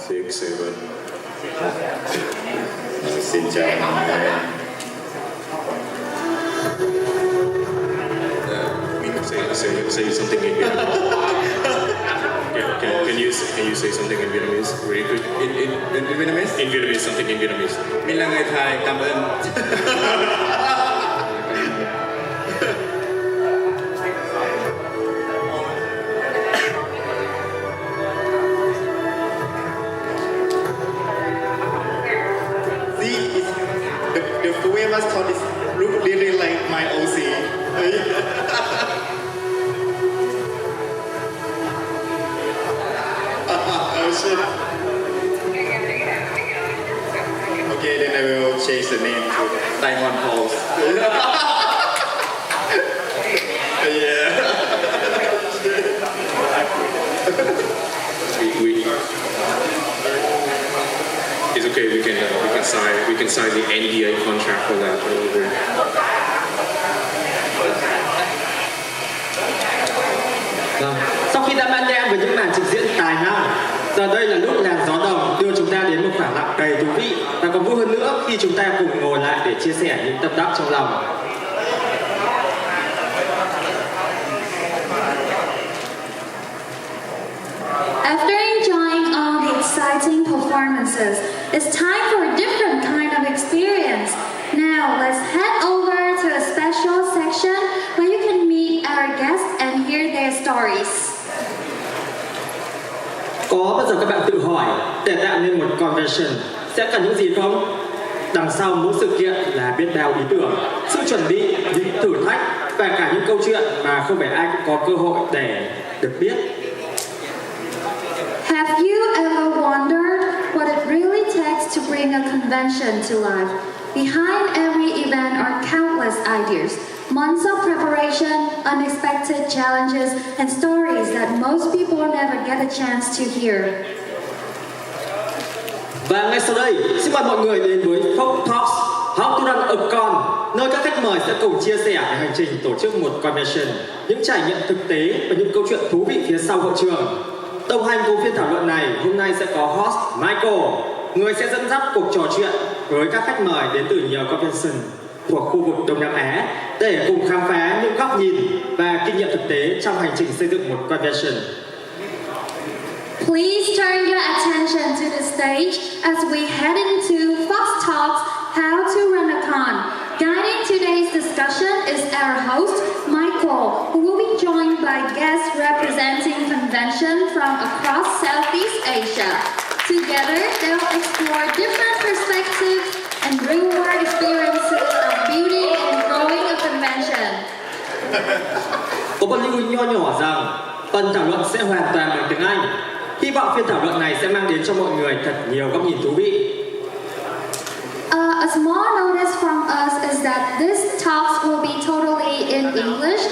6, 7. Xin chào mọi người. Say something in Vietnamese. Can you say something in Vietnamese really quick? In Vietnamese? In Vietnamese, something in Vietnamese. Mình là người Thái, cảm ơn. See, the FUVE mascot is look really like my OC. Oh shit. Okay, then I will change the name to Saigon Pulse. Yeah. It's okay. We can sign the NDA contract for that. Vâng. Sau khi đã mãn nhãn với những màn trình diễn tài năng, giờ đây là lúc làn gió đồng đưa chúng ta đến một khoảng lặng đầy thú vị và còn vui hơn nữa khi chúng ta cùng ngồi lại để chia sẻ những tâm đắc trong lòng. After enjoying all the exciting performances, it's time for a different kind of experience. Now let's head over to a special section where you can meet our guests and hear their stories. Có bao giờ các bạn tự hỏi để tạo nên một convention sẽ cần những gì không? Đằng sau mỗi sự kiện là biết bao ý tưởng, sự chuẩn bị, những thử thách và cả những câu chuyện mà không phải ai cũng có cơ hội để được biết. Have you ever wondered what it really takes to bring a convention to life? Behind every event are countless ideas, months of preparation, unexpected challenges, and stories that most people never get a chance to hear. Và ngay sau đây, xin mời mọi người đến với Folk Talks, How to Run a Con, nơi các khách mời sẽ cùng chia sẻ về hành trình tổ chức một convention, những trải nghiệm thực tế và những câu chuyện thú vị phía sau hậu trường. Đồng hành cùng phiên thảo luận này, hôm nay sẽ có host Michael, người sẽ dẫn dắt cuộc trò chuyện với các khách mời đến từ nhiều convention thuộc khu vực Đông Nam Á để cùng khám phá những góc nhìn và kinh nghiệm thực tế trong hành trình xây dựng một convention. Please turn your attention to the stage as we head into Fox Talks, How to Run a Con. Guiding today's discussion is our host, Michael, who will be joined by guests representing convention from across Southeast Asia. Together, they'll explore different perspectives and real-world experiences of building and growing a convention. Có một lưu ý nho nhỏ rằng phần thảo luận sẽ hoàn toàn bằng tiếng Anh. Hy vọng phiên thảo luận này sẽ mang đến cho mọi người thật nhiều góc nhìn thú vị. A small notice from us is that this talks will be totally in English,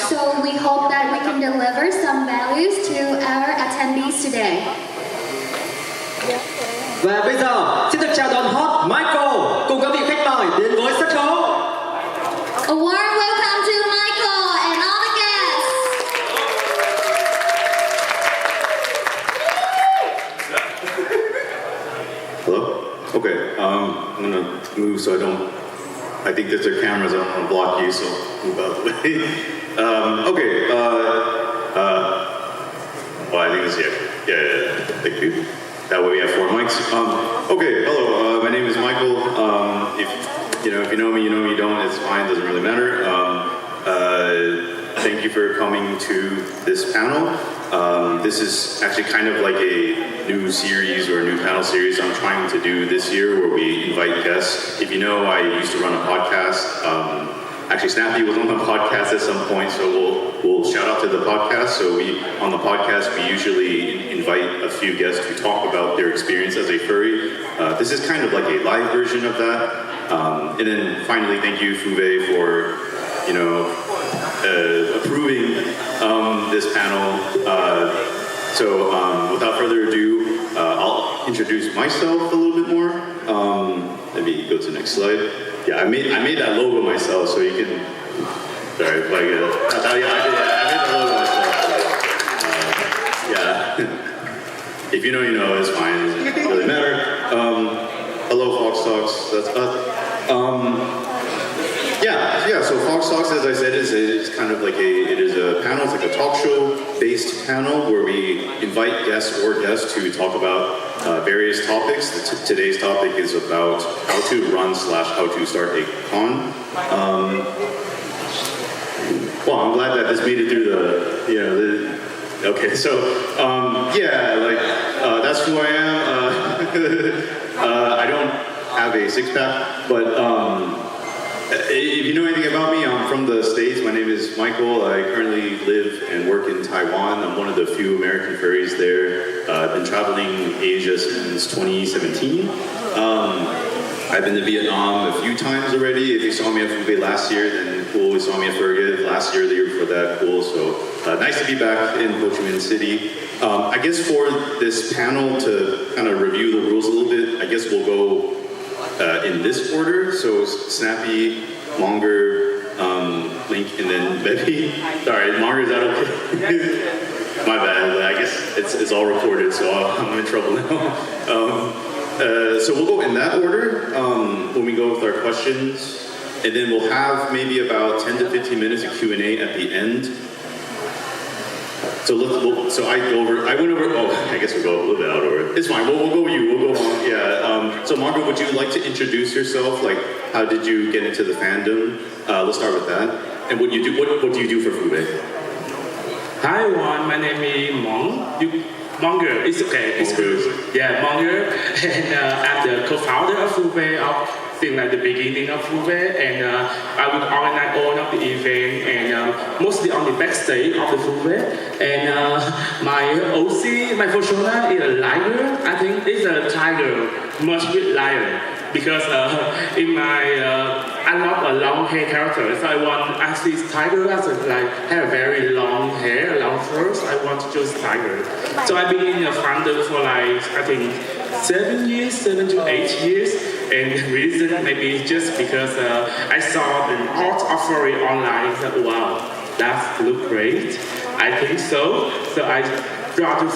so we hope that we can deliver some values to our attendees today. Và bây giờ, xin được chào đón host Michael cùng các vị khách mời đến với sân khấu. A warm welcome to Michael and all the guests. Hello? Okay, I'm gonna move so I think that their cameras are gonna block you, so move out of the way. Well, I think it's yeah, thank you. That way we have 4 mics. Okay, hello, my name is Michael. If you know me, you know me, you don't, it's fine, doesn't really matter. Thank you for coming to this panel. This is actually kind of like a new series or a new panel series I'm trying to do this year where we invite guests. If you know, I used to run a podcast. Actually, Snappy was on the podcast at some point, so we'll shout out to the podcast. So on the podcast, we usually invite a few guests to talk about their experience as a furry. This is kind of like a live version of that. And then finally, thank you, FUVE, for approving this panel. So without further ado, I'll introduce myself a little bit more. Let me go to the next slide. Yeah, I made that logo myself, so you can. Sorry, I made the logo myself. Yeah. If you know, you know. It's fine. It doesn't really matter. Hello, Fox Talks. That's us. Yeah. So Fox Talks, as I said, is kind of like it is a panel. It's like a talk show based panel where we invite guests to talk about various topics. Today's topic is about how to run / how to start a con. Well, I'm glad that this made it through okay, so that's who I am. I don't have a six-pack, but if you know anything about me, I'm from the States. My name is Michael. I currently live and work in Taiwan. I'm one of the few American furries there. I've been traveling Asia since 2017. I've been to Vietnam a few times already. If you saw me at FUVE last year, then cool. You saw me at Furry Vietnam last year, the year before that, cool. So nice to be back in Chi Minh City. I guess for this panel to kind of review the rules a little bit, I guess we'll go in this order. So Snappy, Monger, Link, and then Bebby. Sorry, Monger, is that okay? My bad. I guess it's all recorded, so I'm in trouble now. So we'll go in that order when we go with our questions, and then we'll have maybe about 10 to 15 minutes of Q&A at the end. So I went over. Oh, I guess we'll go a little bit out of order. It's fine. We'll go with you. We'll go on. Yeah. So Margaret, would you like to introduce yourself? Like, how did you get into the fandom? Let's start with that. And what do you do? What do you do for FUVE? Hi everyone, my name is Monger. It's okay. It's good. Yeah, Monger, and I'm the co-founder of FUVE since like the beginning of FUVE, and I will organize all of the event and mostly on the backstage of the FUVE. And my OC, my persona is a lion. I think it's a tiger, much with lion. Because in my I love a long hair character, so I see tiger as have a very long hair, long fur. So I want to choose tiger. So I've been in a fandom for I think 7 to 8 years, and the reason maybe just because I saw the art of furry online. I said, wow, that look great. I think so. So I try to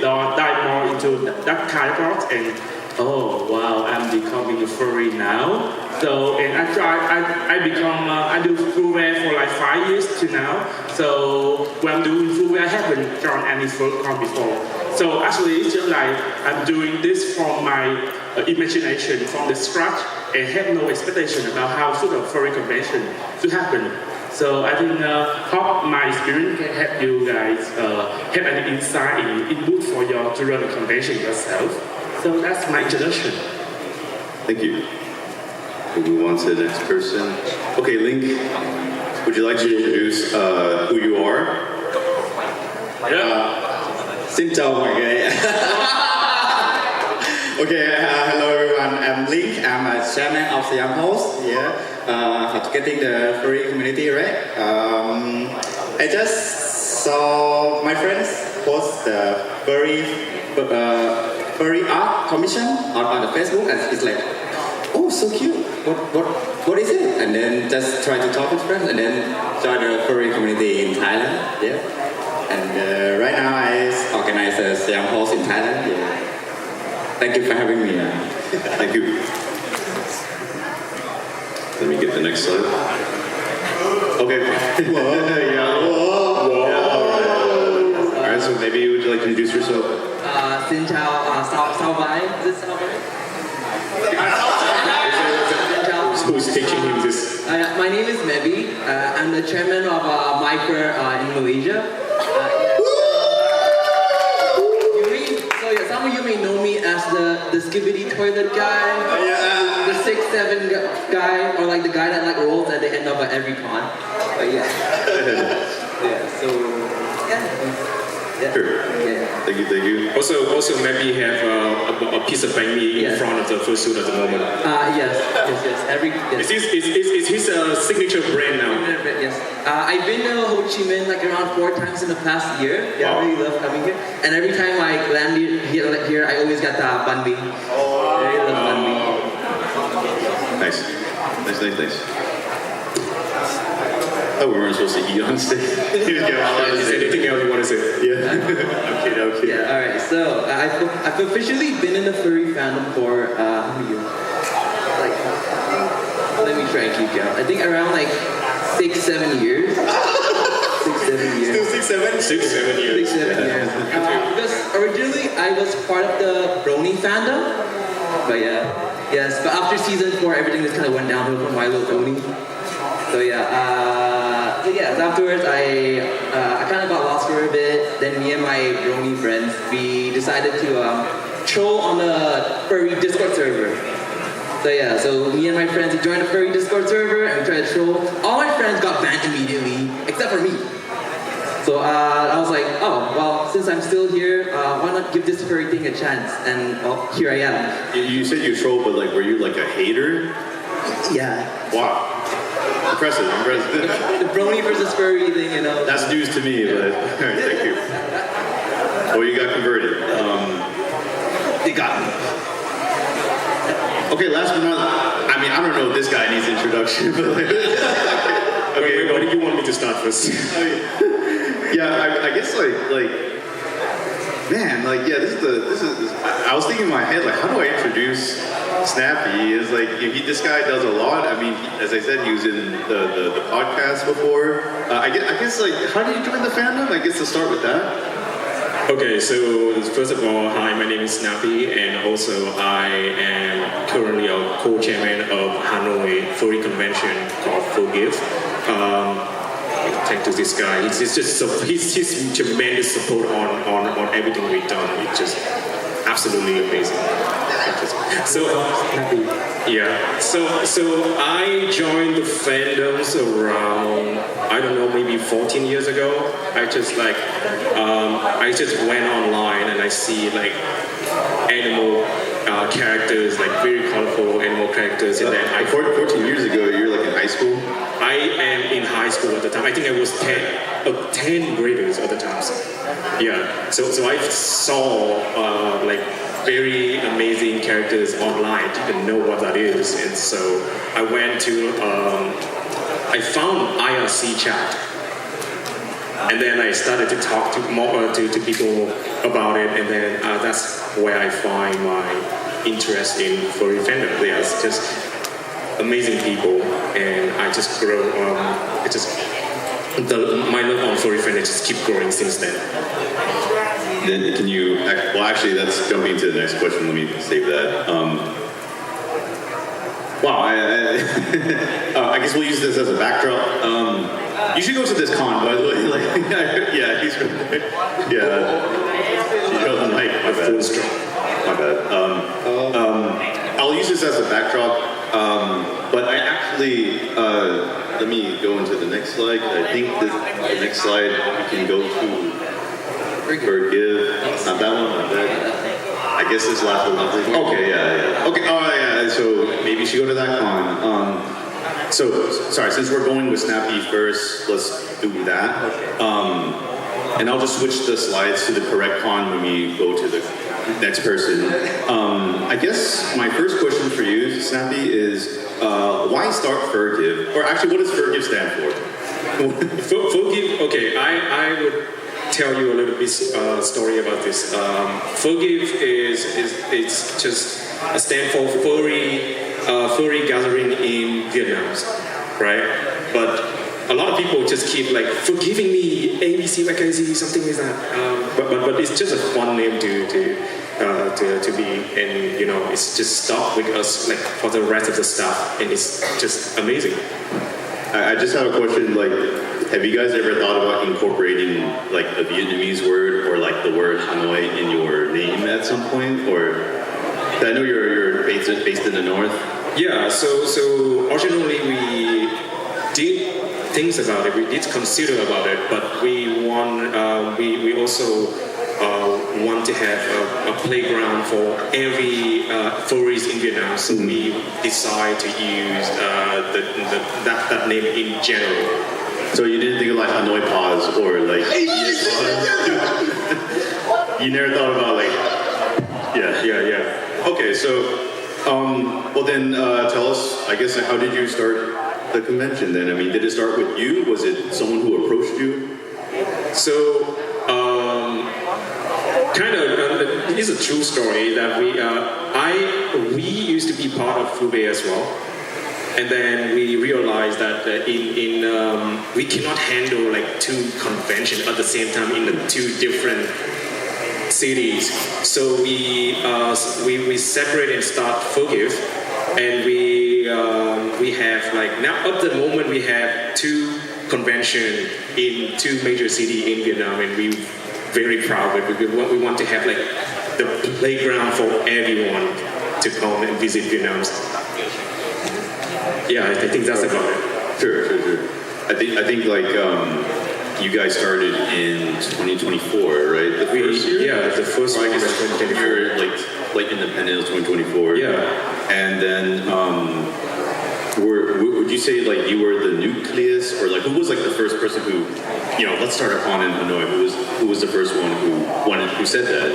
dive more into that kind of art and. Oh wow! I'm becoming a furry now. So and I do FUVE for 5 years to now. So when I'm doing FUVE, I haven't done any FurCon before. So actually, it's just I'm doing this from my imagination, from the scratch, and have no expectation about how sort of furry convention to happen. So I think hope my experience can help you guys have an insight, input for you to run the convention yourself. So that's my introduction. Thank you. We'll move on to the next person. Okay, Link, would you like to introduce who you are? Xin chào mọi người. Okay, hello everyone. I'm Link. I'm a chairman of Siam Host. Getting the furry community, right? I just saw my friends post the furry art commission on the Facebook, and it's like, oh, so cute. What is it? And then just try to talk with friends, and then join the furry community in Thailand. Yeah. And right now I organize a Siam Host in Thailand. Yeah. Thank you for having me. Thank you. Let me get the next slide. Okay. Whoa. Yeah. Whoa. All right. So maybe would you like to introduce yourself? Xin chào, sao vậy? Is it sao vậy? Who's teaching him this? My name is Mebi. I'm the chairman of Micro in Malaysia. Some of you may know me as the skibbity toilet guy, the 6'7" guy, or the guy that rolls at the end of every con. Sure. Yeah. Thank you. Also maybe have a piece of banh mi in front of the Fursuit at the moment. Yes. It's his signature brand now. Yes. I've been to Ho Chi Minh around 4 times in the past year. Yeah, I really love coming here. And every time I land here, I always get banh mi. I really love banh mi. Nice. Oh, we weren't supposed to eat on stage. Is there anything else you want to say? Yeah. Okay. Yeah, alright, so I've officially been in the furry fandom for how many years? Like, let me try and keep count. I think around like 6-7 years. 6-7 years. Still 6-7 years. 6-7 years. Because originally I was part of the Brony fandom, but yes. But after season 4, everything just kind of went downhill for My Little Pony. So afterwards I kind of got lost for a bit. Then me and my Brony friends, we decided to troll on the furry Discord server. So me and my friends, we joined the furry Discord server and we tried to troll. All my friends got banned immediately, except for me. So I was like, oh, well, since I'm still here, why not give this furry thing a chance? And well, here I am. You said you trolled, but like, were you like a hater? Yeah. Wow. Impressive. The Brony versus furry thing, you know. That's news to me, but alright, thank you. Well, you got converted. They got me. Okay, last but not, I mean, I don't know if this guy needs introduction, but like, Okay, what do you want me to start first? yeah, I guess like, man, like, yeah, this is. I was thinking in my head, like, how do I introduce Snappy? Is like, this guy does a lot. I mean, as I said, he was in the podcast before. I guess like, how did you join the fandom? I guess to start with that. Okay, so first of all, hi, my name is Snappy, and also I am currently a co-chairman of Hanoi Furry Convention called FUVE. Thanks to this guy, he's tremendous support on everything we've done. It's just absolutely amazing. So I joined the fandoms around, I don't know, maybe 14 years ago. I just went online and I see like animal characters, like very colorful animal characters, and then 14 years ago, you were like in high school? I am in high school at the time. I think I was 10 graders at the time. Yeah. So I saw like very amazing characters online. Didn't know what that is, and so I went to I found IRC chat, and then I started to talk to more to people about it, and then that's where I find my interest in furry fandom. There's just amazing people, and I just grow. My love on furry fandom just keep growing since then. Then can you? Well, actually, that's jumping to the next question. Let me save that. Wow, I guess we'll use this as a backdrop. You should go to this con, by the way. Like, yeah, he's right there. Yeah, you held the mic. My bad. My bad. I'll use this as a backdrop, but I actually let me go into the next slide. I think the next slide we can go to. Forgive. Not that one. Not that. I guess this last one. Okay. Yeah. Okay. Oh yeah. So maybe you should go to that con. So sorry. Since we're going with Snappy first, let's do that. And I'll just switch the slides to the correct con when we go to the next person. I guess my first question for you, Snappy, is why start Forgive? Or actually, what does Forgive stand for? Forgive. Okay. I would tell you a little bit story about this. FUVE it's just a stand for furry gathering in Vietnam, right? But a lot of people just keep like forgiving me ABC YKZ something like that. But it's just a fun name to be, and you know it's just stuck with us like for the rest of the stuff, and it's just amazing. I just have a question, like, have you guys ever thought about incorporating like a Vietnamese word or like the word Hanoi in your name at some point? Or I know you're based in the north. Yeah, so originally we did things about it, we did consider about it, but we also want to have a playground for every furries in Vietnam, so we decide to use that name in general. So you didn't think of like Hanoi Paws or like you never thought about like yeah. Okay, so well then tell us, I guess, how did you start the convention then? I mean, did it start with you? Was it someone who approached you? So, it's a true story that we used to be part of FUVE as well, and then we realized that we cannot handle like two conventions at the same time in the two different cities. So we separate and start FUVE, and we have like now at the moment we have two convention in two major cities in Vietnam, and we're very proud of it because we want to have like the playground for everyone to come and visit Vietnam. Yeah, I think that's about it. Sure. I think like you guys started in 2024, right? The first year? Yeah, the first one was 2024. You're like independent was 2024. Yeah. And then would you say like you were the nucleus, or like who was like the first person who, let's start a con in Hanoi. Who was the first one who said that?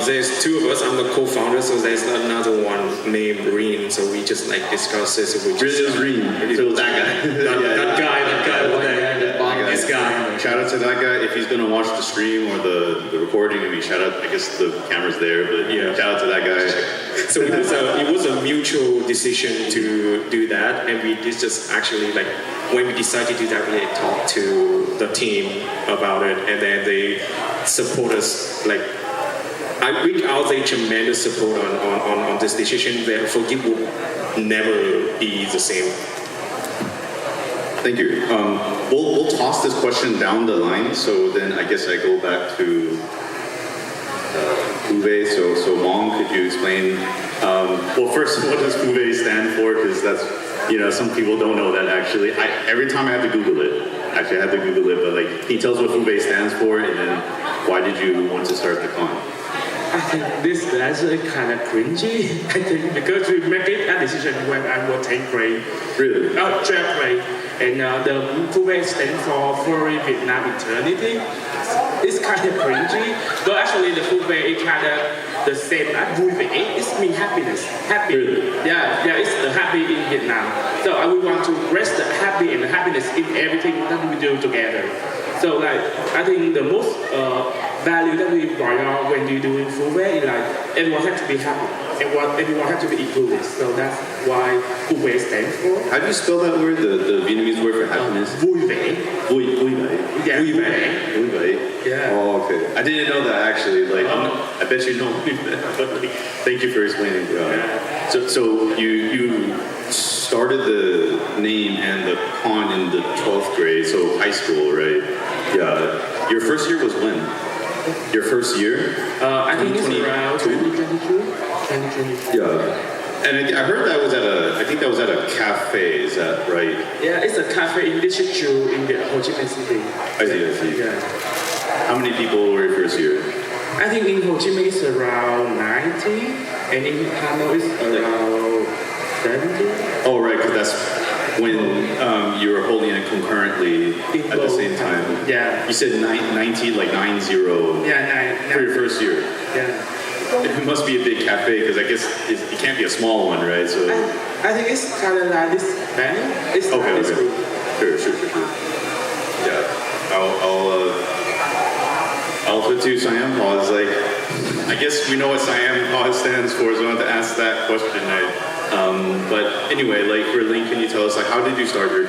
There's two of us. I'm the co-founder, so there's another one named Reen. So we just like discuss this. So really, it was Reen. So that guy. that guy over there. This guy. Shout out to that guy. If he's gonna watch the stream or the recording, I mean, shout out. I guess the camera's there, but yeah, shout out to that guy. So it was a mutual decision to do that, and we just actually like when we decided to do that, we talked to the team about it, and then they support us like. I think I'll say tremendous support on this decision. That FUVE will never be the same. Thank you. We'll toss this question down the line. So then I guess I go back to FUVE. So Mong, could you explain? Well, first, what does FUVE stand for? Because that's some people don't know that actually. Every time I have to Google it. Actually, I had to Google it, but like he tells what FUVE stands for, and then why did you want to start the con? I think this is actually kind of cringy. I think because we made a decision when I was 10th grade. Really? 12th grade. And the FUVE stands for Furry Vietnam Eternity. It's kind of cringy, but actually the FUVE is kind of the same as vui vẻ. It means happiness. Happy. Really? Yeah, it's the happy in Vietnam. So we want to rest the happy and the happiness in everything that we do together. So like I think the most value that we bring out when you doing FUVE is like everyone has to be happy. Everyone has to be included. So that's why FUVE stands for. How do you spell that word? The Vietnamese word for happiness? Vui vẻ. Vui vẻ. Yeah, vui vẻ. Vui vẻ. Yeah. Oh, okay. I didn't know that actually. Like, I bet you know. But like, thank you for explaining. So you started the name and the con in the 12th grade, so high school, right? Yeah. Your first year was when? Your first year? I think it's around 2022. 2022. Yeah. And I heard that was at a cafe, is that right? Yeah, it's a cafe in District 2 in the Ho Chi Minh City. I see. Yeah. How many people were your first year? I think in Ho Chi Minh it's around 90, and in Hanoi it's around 70. Oh, right, because that's when you were holding it concurrently at the same time. Yeah. You said 90, like 90. Yeah, for your first year. Yeah. It must be a big cafe because I guess it can't be a small one, right? So I think it's kind of like this venue. It's okay. Sure. Yeah, I'll put to Siam Pause. Like, I guess we know what Siam Pause stands for, so I want to ask that question. But anyway, like for Link, can you tell us like how did you start your?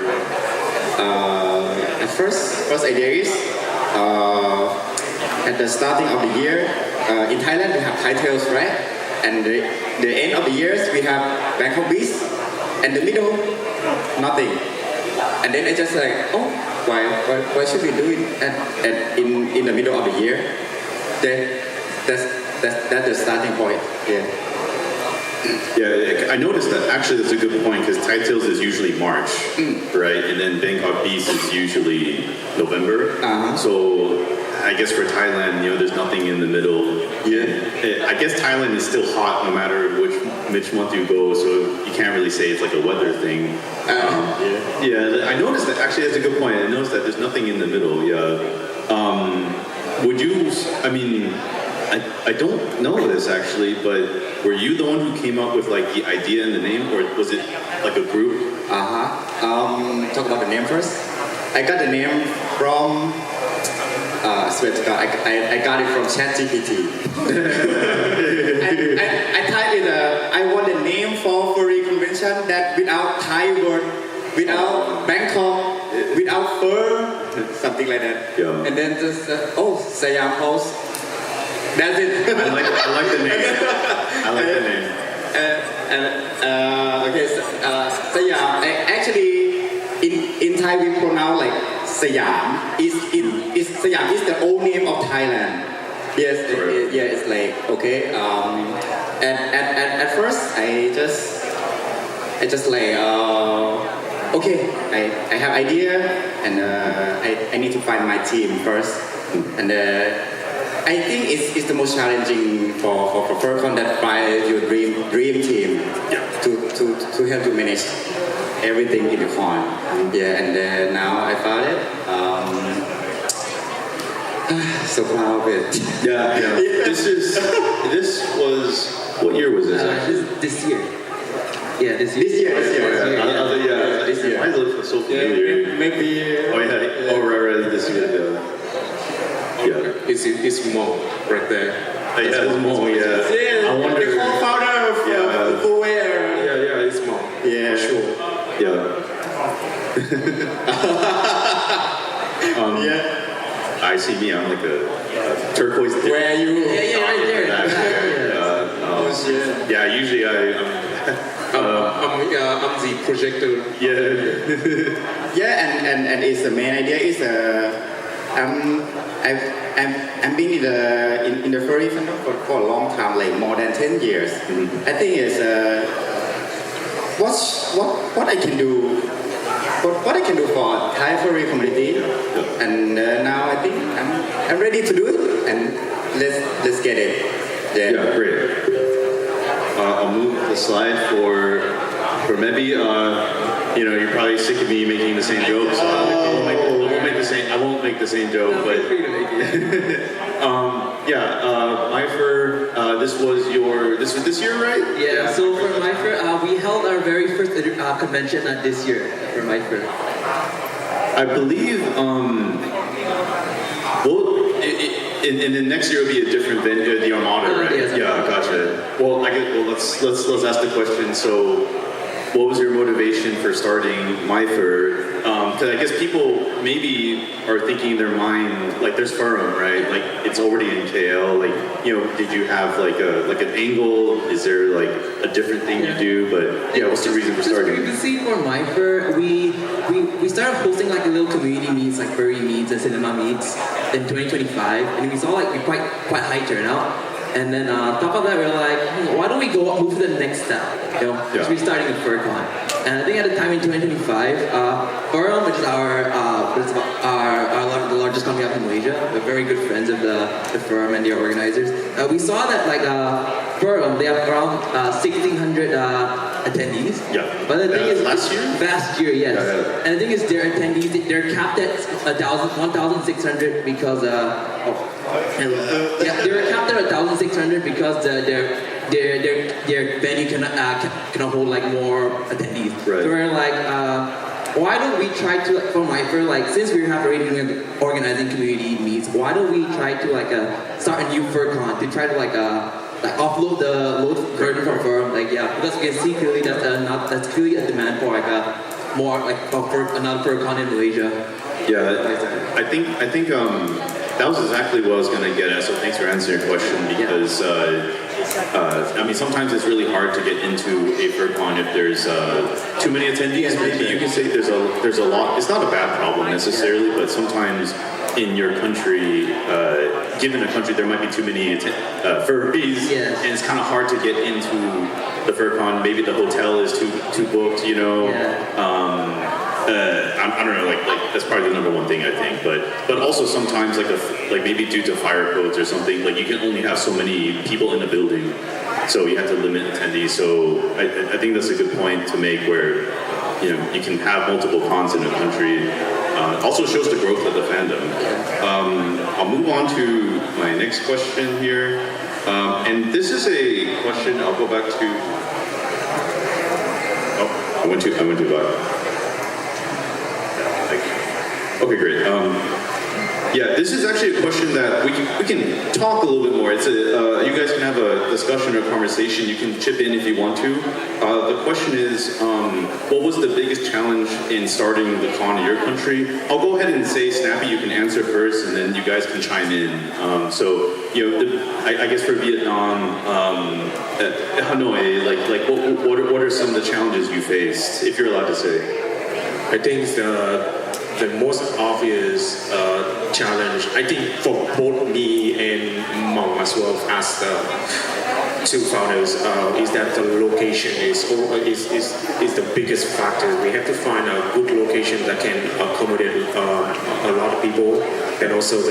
At first idea is at the starting of the year in Thailand we have titles, right? And the end of the years we have Bangkok Beach, and the middle nothing. And then I just like, why should we do it in the middle of the year? That's the starting point. Yeah, I noticed that. Actually, that's a good point because Taitils is usually March, right? And then Bangkok Beach is usually November. So I guess for Thailand, there's nothing in the middle. Yeah, I guess Thailand is still hot no matter which month you go, so you can't really say it's like a weather thing. Yeah, I noticed that. Actually, that's a good point. I noticed that there's nothing in the middle. Yeah. Would you? I mean, I don't know this actually, but were you the one who came up with like the idea and the name, or was it like a group? Talk about the name first. I got the name from. I swear to God, I got it from ChatGPT. I typed in I want a name for furry convention that without Thai word, without Bangkok, without fur, something like that. Yeah. And then just Siam House. That's it. I like the name. I like the name. Siam. Actually, in Thai we pronounce like Siam. Siam is the old name of Thailand. Yes, it's like okay. At first I just like okay. I have idea and I need to find my team first, and I think it's the most challenging for FurCon that find your dream team to help you manage everything in the con. Yeah, and now I found it. So proud of it. Yeah. This was, what year was this? This year. Yeah, this year. This year. This year. Why does it look so familiar? Maybe. Oh yeah. Oh right. This year. Yeah. It's more right there. Yeah, it's more. Yeah. I wonder. The co-founder of FUVE. Yeah, it's more. Yeah. For sure. Yeah. Yeah. I see me. I'm like a turquoise. Where are you? Yeah, right there. Yeah. Usually I'm the projector. Yeah, and it's the main idea is I'm been in the furry fandom for a long time, like more than 10 years. Mm-hmm. I think it's what I can do. What I can do for Thai furry community, and now I think I'm ready to do it, and let's get it. Yeah, great. I'll move the slide for maybe you're probably sick of me making the same jokes. So I won't make the same joke, but MyFur, this was this year, right? Yeah, so for MyFur, we held our very first convention this year for MyFur. I believe, in the next year will be a different venue, the Armada, right? Yes, Yeah, gotcha. Well, let's ask the question. So, what was your motivation for starting MyFur? Because I guess people maybe are thinking in their mind, like there's Furum, right? Like it's already in KL. Like, did you have like an angle? Is there like a different thing you do? But yeah, what's the reason for starting? You can see for MyFur, we started hosting like a little community meets, like furry meets and cinema meets in 2025, and we saw like quite high turnout. And then on top of that, we were like, why don't we move to the next step? Because we're starting with FurCon. And I think at the time in 2025, Furum, which is the largest company out in Malaysia, we're very good friends of the firm and their organizers. We saw that like Furum, they have around 1,600 attendees. Yeah. But the thing is, last year? Last year, yes. Yeah. And the thing is, their attendees, they're capped at 1,600 because they were capped at 1,600 because their venue cannot hold like more attendees. Right. So we're like, why don't we try to for MyFur, like since we have already doing organizing community meets, why don't we try to start a new FurCon to try to like offload the load burden from Furum, because we can see clearly that's clearly a demand for more for another FurCon in Malaysia. Yeah, I think that was exactly what I was going to get at. So thanks for answering your question, because sometimes it's really hard to get into a FurCon if there's too many attendees. Maybe you can say there's a lot. It's not a bad problem necessarily, but sometimes in your country, given a country, there might be too many furries, and it's kind of hard to get into the FurCon. Maybe the hotel is too booked, I don't know, like that's probably the number one thing I think, but also sometimes like maybe due to fire codes or something, like you can only have so many people in the building, so you have to limit attendees. So I think that's a good point to make, where you can have multiple cons in a country. Also shows the growth of the fandom. I'll move on to my next question here. And this is a question, I'll go back to, I went too far. Okay, great. Yeah, this is actually a question that we can talk a little bit more. It's you guys can have a discussion or conversation. You can chip in if you want to. The question is, what was the biggest challenge in starting the con in your country? I'll go ahead and say, Snappy, you can answer first, and then you guys can chime in. I guess for Vietnam, Hanoi, what are some of the challenges you faced, if you're allowed to say? I think the most obvious challenge, I think for both me and Mom as well as the two founders, is that the location is the biggest factor. We have to find a good location that can accommodate a lot of people, and also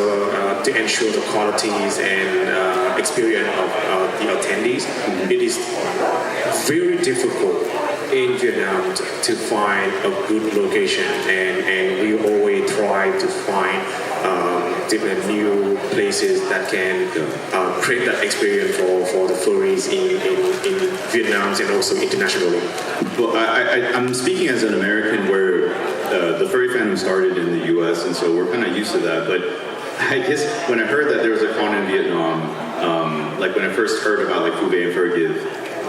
to ensure the qualities and experience of the attendees. It is very difficult in Vietnam to find a good location, and we always try to find different new places that can create that experience for the furries in Vietnam and also internationally. Well, I'm speaking as an American where the furry fandom started in the US, and so we're kind of used to that, but I guess when I heard that there was a con in Vietnam, like when I first heard about like FUVE and Forgive,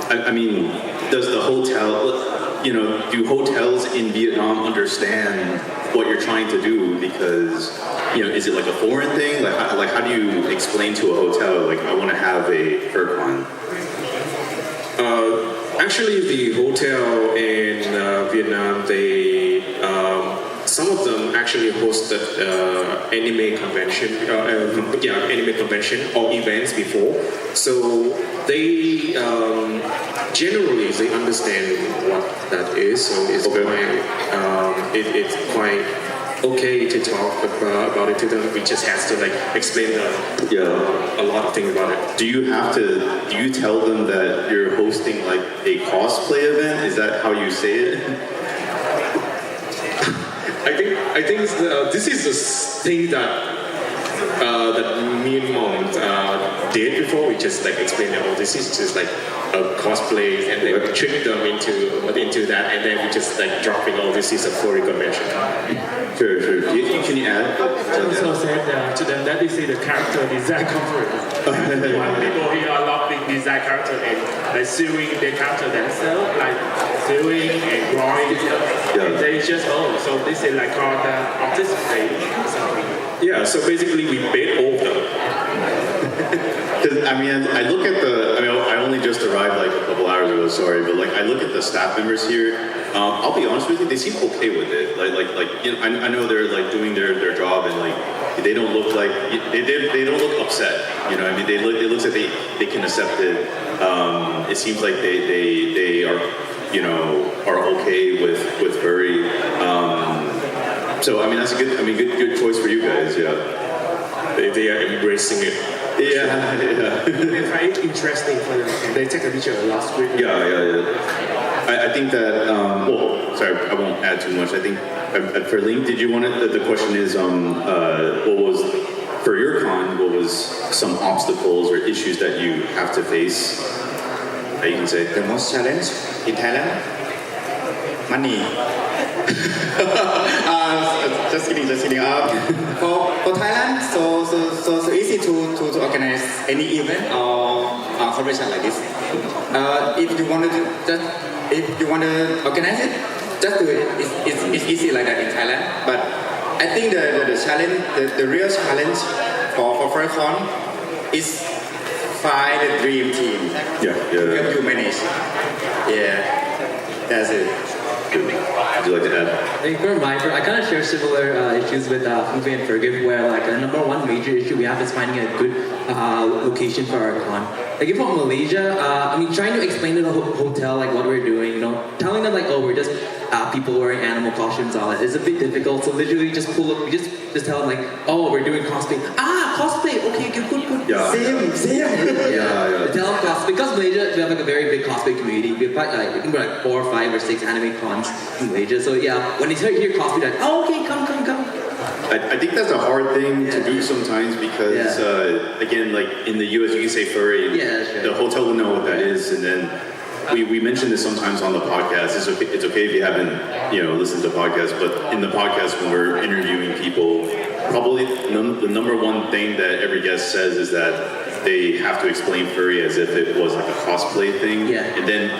I mean, does the hotel, do hotels in Vietnam understand what you're trying to do? Because, is it like a foreign thing? Like how do you explain to a hotel, like, I want to have a fur con? Actually, the hotel in Vietnam, some of them actually hosted anime convention or events before. So they generally they understand what that is. So it's quite okay to talk about it to them. We just have to explain a lot of things about it. Do you tell them that you're hosting like a cosplay event? Is that how you say it? I think this is the thing that me and Mom did before. We just explain that this is just a cosplay, and then we trick them into that, and then we just dropping this is a furry convention. Sure. Can you add? I also said to them that this is the character design conference. When people here are loving design character and sewing their character themselves, sewing and drawing. And they just so this is called artistic day. Yeah, so basically we bait all of them. Because I look at I only just arrived a couple hours ago, sorry, but I look at the staff members here. I'll be honest with you, they seem okay with it. I know they're doing their job, and they don't look they don't look upset. They look like they can accept it. It seems like they are are okay with furry. So that's a good choice for you guys. Yeah. They are embracing it. Yeah. They find it interesting for them. They take a picture last week. Yeah. I think that. Sorry, I won't add too much. I think for Link, did you want to? The question is, what was for your con? What was some obstacles or issues that you have to face? That you can say. The most challenge in Thailand, money. Just kidding. For Thailand, so easy to organize any event or collaboration like this. If you want to organize it, just do it. It's easy like that in Thailand. But I think the challenge, the real challenge for FurCon is find the dream team. Yeah. Help you manage. Yeah, that's it. Would you like to add? I think I kind of share similar issues with FUVE and Forgive, where the number one major issue we have is finding a good location for our con. If from Malaysia, trying to explain to the hotel what we're doing, telling them we're just people wearing animal costumes, all that is a bit difficult. So literally just pull up, we just tell them we're doing cosplay. cosplay. Okay, good. Yeah. Same. Yeah. Tell them cosplay because Malaysia we have like a very big cosplay community. We have like I think we're like 4, 5, or 6 anime cons in Malaysia. So yeah, when they hear cosplay, they're like, oh okay, come. I think that's a hard thing to do sometimes because, again, like in the US, you can say furry. Yeah, that's right. The hotel will know what that is, and then we mention this sometimes on the podcast. It's okay if you haven't, listened to podcasts, but in the podcast when we're interviewing people, probably the number one thing that every guest says is that they have to explain furry as if it was like a cosplay thing, and then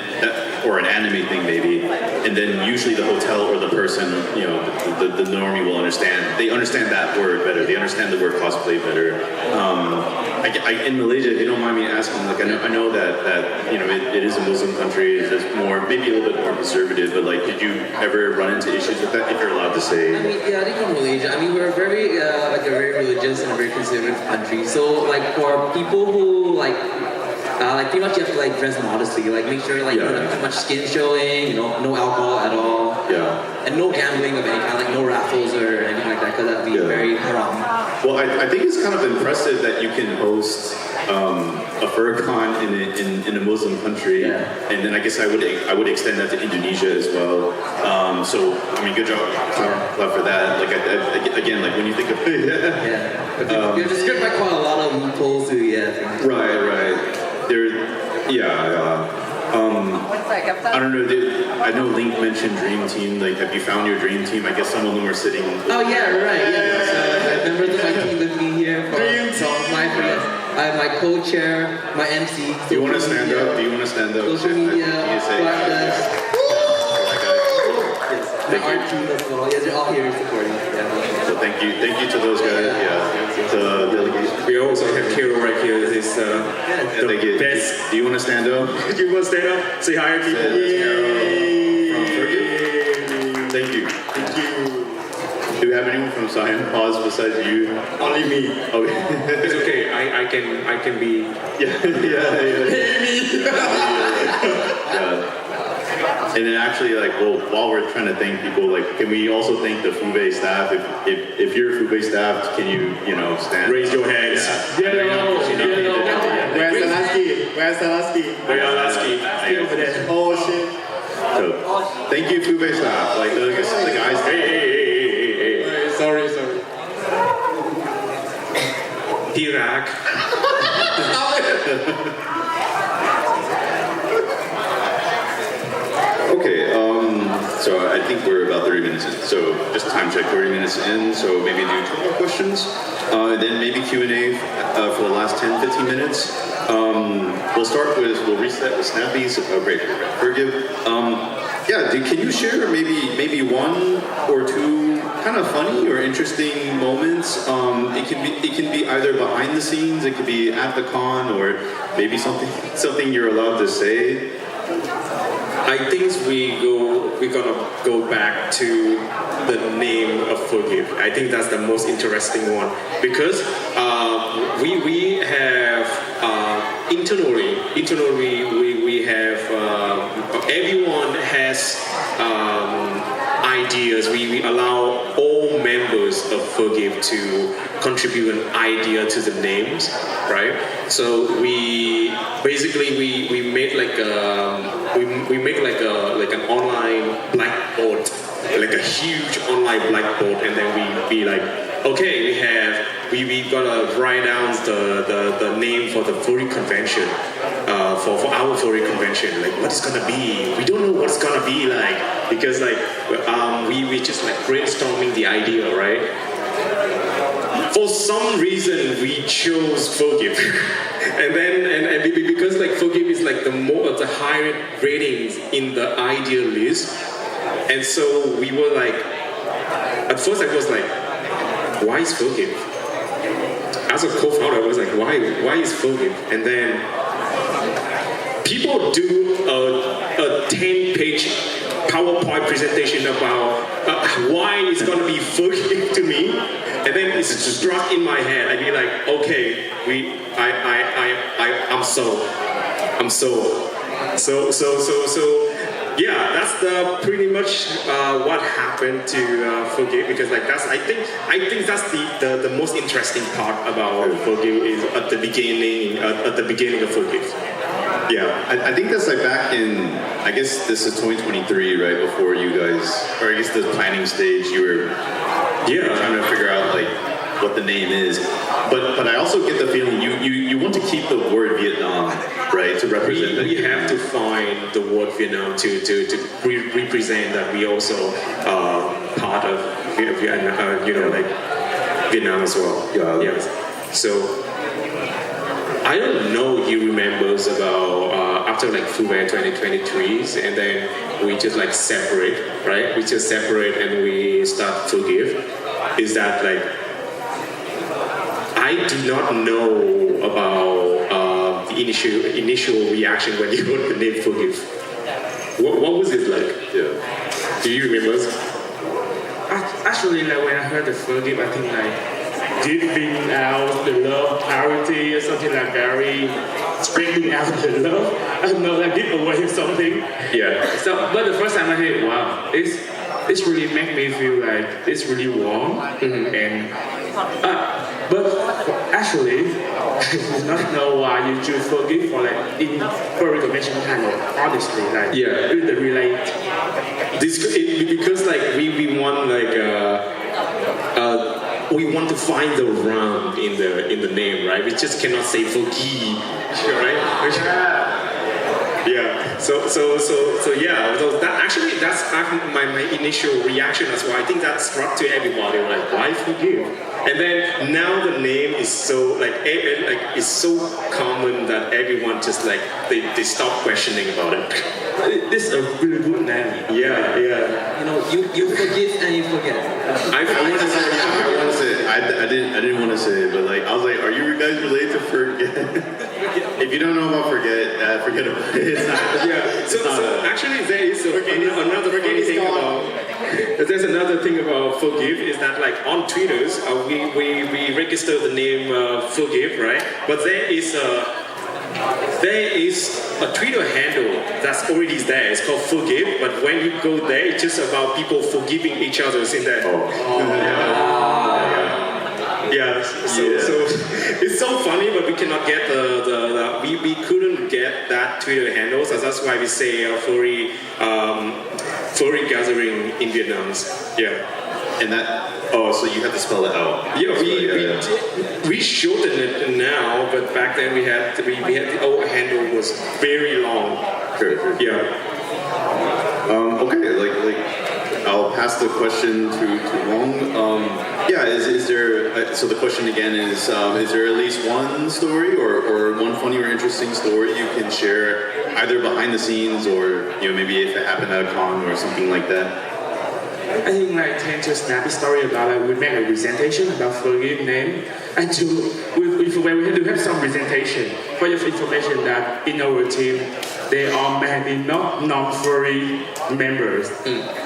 or an anime thing maybe, and then usually the hotel or the person, the normie will understand. They understand that word better. They understand the word cosplay better. In Malaysia, if you don't mind me asking, like I know that it is a Muslim country. It's maybe a little bit more conservative, but like, did you ever run into issues with that? If you're allowed to say. I think in Malaysia, we're very a very religious and a very conservative country. So like for people who like pretty much you have to like dress modestly, like make sure like you don't have too much skin showing, no alcohol at all, and no gambling of any kind, like no raffles or anything like that, because that'd be very haram. Well, I think it's kind of impressive that you can host a FurCon in a Muslim country, and then I guess I would extend that to Indonesia as well. So good job for that. Like again, like when you think of you have to skirt by quite a lot of loopholes to right. I don't know. I know Link mentioned Dream Team. Like, have you found your Dream Team? I guess some of them are sitting. Oh yeah, right. Yeah. So members of my team with me here. I have my co-chair, my MC. Do you want to stand up? Social media, front desk. The art team as well. Yes, they're all here supporting. So thank you to those guys. The delegation. We also have Kiro right here. This is the best. Do you want to stand up? Do you want to stand up? Say hi, people. From Fursuit. Thank you. Do you have anyone from Saigon Pause besides you? Only me. Okay. It's okay. I can be. And then actually, while we're trying to thank people, can we also thank the FUVE staff? If you're FUVE staff, can you stand? Raise your hands. Where's the last key? Over there. Oh shit. So, thank you, FUVE staff. Some of the guys. Hey. Sorry. Tirak. Okay, so I think we're about 30 minutes in. So just time check, 30 minutes in. So maybe do 2 more questions. Then maybe Q&A for the last 10, 15 minutes. We'll reset with Snappy's. Great. Forgive. Can you share maybe 1 or 2 kind of funny or interesting moments? It can be either behind the scenes, it could be at the con, or maybe something you're allowed to say. I think we're gonna go back to the name of FUVE. I think that's the most interesting one because we have internally we have everyone has ideas. We allow all members of FUVE to contribute an idea to the names, right? So we made like an online blackboard, like a huge online blackboard, and then we like, okay, we gotta write down the name for the furry convention, for our furry convention, like what it's gonna be. We don't know what it's gonna be like because we just like brainstorming the idea, right? For some reason, we chose FUVE, and because like FUVE is like the higher ratings in the idea list, and so we were like, at first I was like, why is FUVE? As a co-founder, I was like, why is FUVE? And then people do a 10-page PowerPoint presentation about why it's gonna be FUVE to me. And then it's struck in my head. I'd be like, okay, I'm sold. yeah, that's the pretty much what happened to FUVE, because like I think that's the most interesting part about FUVE is at the beginning of FUVE. Yeah, I think that's like back in, I guess this is 2023, right before you guys, or I guess the planning stage, you were trying to figure out like what the name is. But I also get the feeling you want to keep the word Vietnam, right, to represent we have to find the word Vietnam to represent that we also part of Vietnam, like Vietnam as well. Yeah. Yes. So I don't know he remembers about after like FUVE 2023s, and then we just like separate, right? We just separate and we start Forgive. Is that like I do not know about the initial reaction when you heard the name Forgive. What was it like? Yeah. Do you remember? Actually, like when I heard the Forgive, I think like giving out the love parity or something like very spreading out the love. I don't know, like give away something. Yeah. So, but the first time I heard, wow, it's really make me feel like it's really warm. And but actually, I do not know why you choose Forgive for like in furry convention kind of honestly like with the relate. Because like we want like we want to find the round in the name, right? We just cannot say Forgive, right? Yeah. So yeah. So that's my initial reaction as well. I think that struck to everybody. Like, why Forgive? And then now the name is so like it's so common that everyone just like they stop questioning about it. This is a really good name. Yeah. You know, you forgive and you forget. I want to say, I didn't want to say it, but like I was like, are you guys related to Forget? If you don't know about Forget about it. It's not, So actually there is another funny thing about. There's another thing about Forgive is that like on Twitters we register the name Forgive, right? But there is a Twitter handle that's already there. It's called Forgive, but when you go there, it's just about people forgiving each other in there. So it's so funny, but we cannot get we couldn't get that Twitter handle, so that's why we say furry gathering in Vietnam. Yeah. and that. Oh, so you have to spell it out. Yeah, we shortened it now, but back then we had the old handle was very long. Sure. Yeah. Okay, like I'll pass the question to Wong. Is there? So the question again is there at least one story or one funny or interesting story you can share, either behind the scenes or maybe if it happened at a con or something like that? I think like tend to snap a story about like we made a presentation about Furry name, and when we do have some presentation for your information that in our team there are many non-furry members.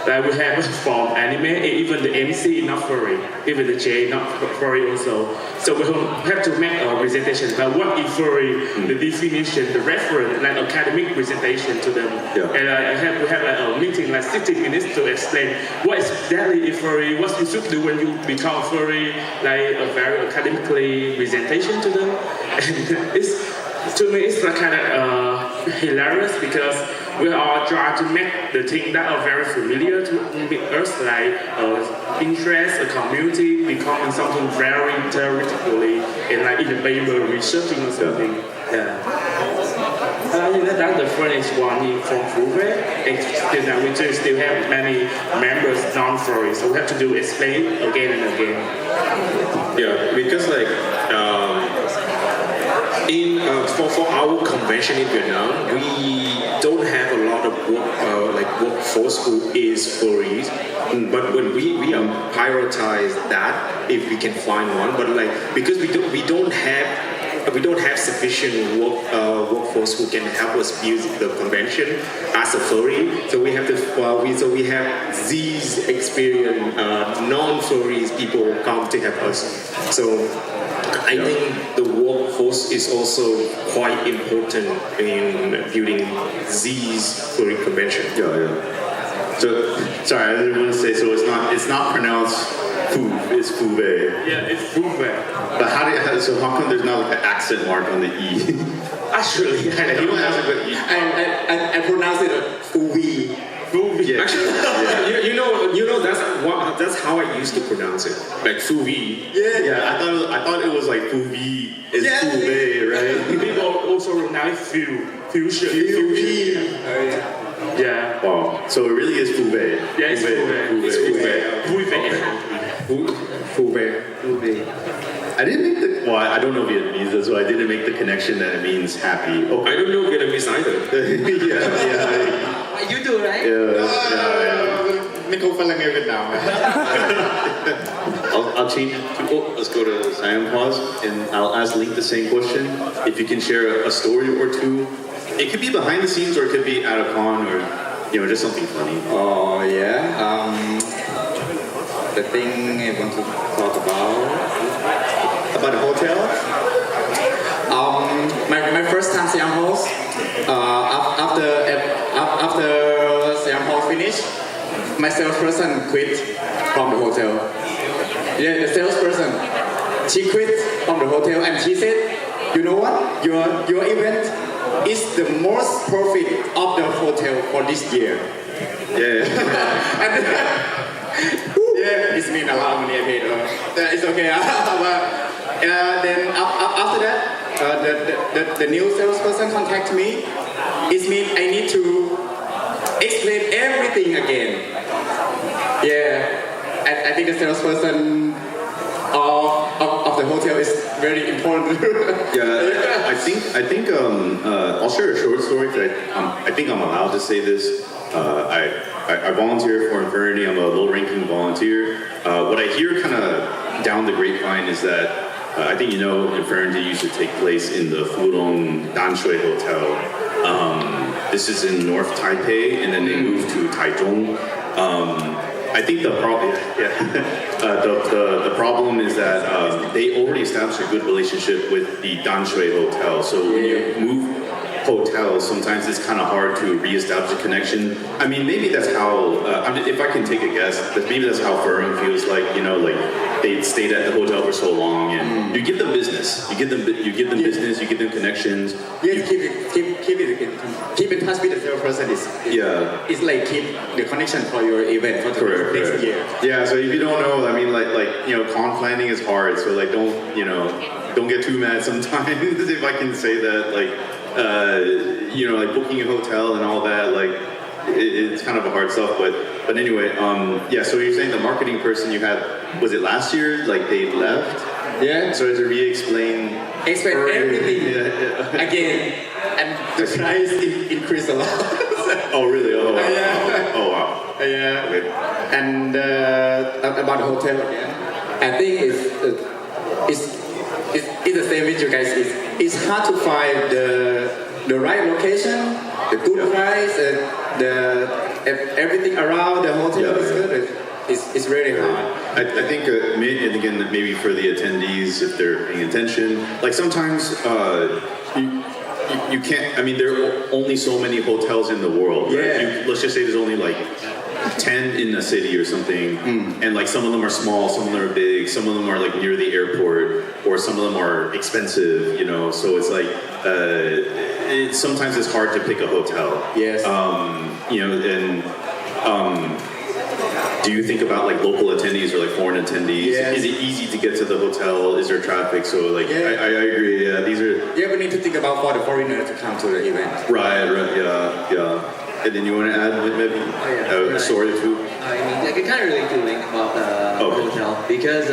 Like we have from anime, even the MC not furry, even the J not furry also. So we have to make a presentation about what is furry, the definition, the reference, like academic presentation to them. Yeah. And we have like a meeting like 60 minutes to explain what is exactly furry, what you should do when you become furry, like a very academically presentation to them. And to me, it's like kind of hilarious because we are trying to make the things that are very familiar to us, like interest, a community, becoming something very theoretically and like in the paper researching or something. Yeah. I think that's the funniest one from FUVE. And we still have many members non-furry, so we have to explain again and again. Yeah, because like for our convention in Vietnam, we don't have a lot of workforce who is furries. But when we prioritize that if we can find one, but like because we don't have we don't have sufficient workforce who can help us build the convention as a furry. So we have we have these experienced non-furries people come to help us. So I think the workforce is also quite important in building these furry convention. Yeah. So sorry, I didn't want to say. So it's not pronounced FUVE. It's FUVE. Yeah, it's FUVE. But how come there's not like an accent mark on the E? Actually, I don't have a good E. I pronounce it FUVE. FUVE. Yeah. Actually, you know that's how I used to pronounce it, like FUVE. Yeah. I thought it was like FUVE. It's FUVE, right? People also pronounce fusion. Yeah. Wow. So it really is FUVE. Yeah, it's FUVE. It's FUVE. FUVE. I didn't make the. Well, I don't know Vietnamese, so I didn't make the connection that it means happy. Oh, I don't know Vietnamese either. yeah. You do, right? Yeah. Mình không phải là người Việt Nam. I'll change it to. Oh, let's go to Siam Pause, and I'll ask Link the same question. If you can share a story or two, it could be behind the scenes or it could be at a con or just something funny. Oh yeah. The thing I want to talk about the hotel. My first time Siam House. After Siam House finished, my salesperson quit from the hotel. Yeah, the salesperson, she quit from the hotel and she said, you know what? Your event is the most profit of the hotel for this year. Yeah. And it's been a lot of money I paid. It's okay. But then after that, the new salesperson contacted me. It means I need to explain everything again. Yeah, I think the salesperson of the hotel is very important. Yeah, I think I'll share a short story. I think I'm allowed to say this. I volunteer for Infernity. I'm a low-ranking volunteer. What I hear kind of down the grapevine is that I think Infernity used to take place in the Furong Danshui Hotel. This is in North Taipei, and then they moved to Taichung. I think the problem is that they already established a good relationship with the Danshui Hotel. So when you move hotels, sometimes it's kind of hard to reestablish a connection. I mean, maybe that's how. If I can take a guess, maybe that's how Furring feels like. Like they stayed at the hotel for so long, and you give them business, you give them business, you give them connections. Yes, keep in touch with the salesperson. It's like keep the connection for your event for the next year. Yeah. So if you don't know, I mean, con planning is hard. So don't get too mad sometimes. If I can say that, like booking a hotel and all that, it's kind of a hard stuff. But anyway, so you're saying the marketing person you had, was it last year? Like they left? Yeah. So to re-explain everything again, and the price increased a lot. Oh really? Oh wow. Yeah. Oh wow. Yeah. Okay. And about the hotel again, I think it's the same with you guys. It's hard to find the right location, the good price, and everything around the hotel is good. It's really hard. I think, and again, maybe for the attendees, if they're paying attention, like sometimes you can't. I mean, there are only so many hotels in the world. Right? Yeah. Let's just say there's only like 10 in a city or something, and like some of them are small, some of them are big, some of them are like near the airport, or some of them are expensive. So it's like sometimes it's hard to pick a hotel. Yes. Do you think about like local attendees or like foreign attendees? Yes. Is it easy to get to the hotel? Is there traffic? So like, I agree. Yeah, these are. Yeah, we need to think about for the foreigner to come to the event. Right. Yeah. And then you want to add maybe a story or two? I mean, I kind of relate to Link about the hotel because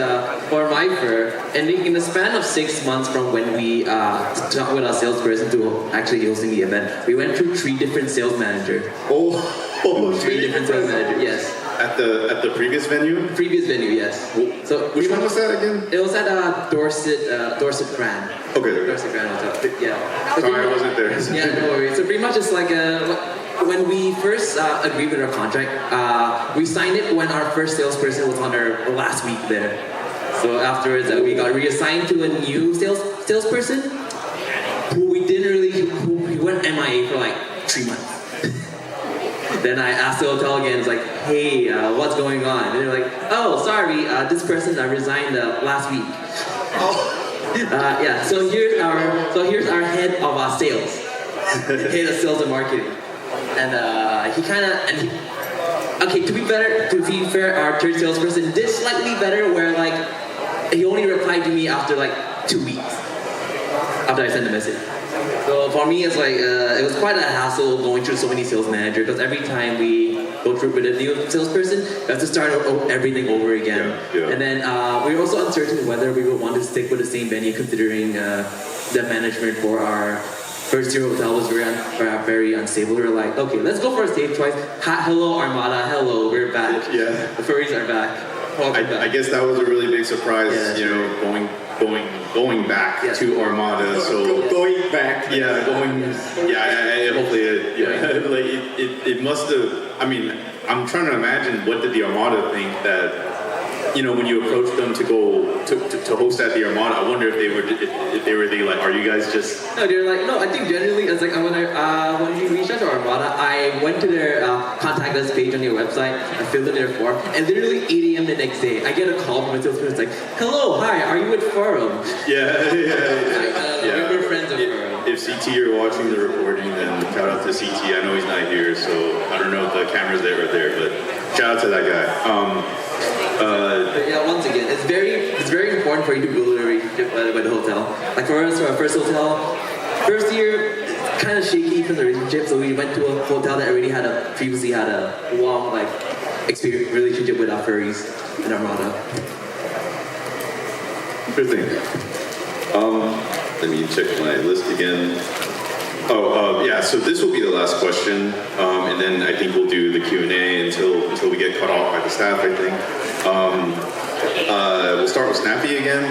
for my fur, and in the span of 6 months from when we talked with our salesperson to actually hosting the event, we went through 3 different sales managers. 3 different sales managers, yes. At the previous venue? Previous venue, yes. So Which one was that again? It was at Dorset Grand. Okay. Dorset Grand Hotel. Yeah. Sorry, I wasn't there. Yeah, no worries. So pretty much it's like when we first agreed with our contract, we signed it when our first salesperson was on their last week there. So afterwards, we got reassigned to a new salesperson who we went MIA for like 3 months. Then I asked the hotel again, it's like, hey, what's going on? And they're like, oh, sorry, this person resigned last week. Yeah, so here's our head of sales, head of sales and marketing. And to be fair, our third salesperson did slightly better where like, he only replied to me after like 2 weeks, after I sent the message. So for me, it's like, it was quite a hassle going through so many sales managers because every time we go through with a new salesperson, we have to start everything over again. Yeah. And then we were also uncertain whether we would want to stick with the same venue considering the management for our first year hotel was very unstable. We were like, okay, let's go for a safe choice. Hello Armada, hello, we're back. Yeah. The furries are back. I guess that was a really big surprise, Yeah, going back Yeah. to Armada. So Going back. yeah, hopefully like it must have. I mean, I'm trying to imagine what did the Armada think that when you approached them to go to host at the Armada. I wonder if they were thinking like, are you guys just? No, they're like, no, I think generally, it's like when we reached out to Armada, I went to their contact us page on their website, I filled in their form, and literally 8 a.m. the next day, I get a call from a salesperson, it's like, hello, hi, are you with Forum? Yeah. We're friends with Forum. If CT are watching the recording, then shout out to CT. I know he's not here, so I don't know if the camera's there or there, but shout out to that guy. But yeah, once again, it's very important for you to build a relationship with the hotel. Like for us, for our first hotel, first year, kind of shaky from the relationship, so we went to a hotel that already previously had a long experience relationship with our furries in Armada. Interesting. Let me check my list again. Yeah, so this will be the last question, and then I think we'll do the Q&A until we get cut off by the staff, I think. We'll start with Snappy again.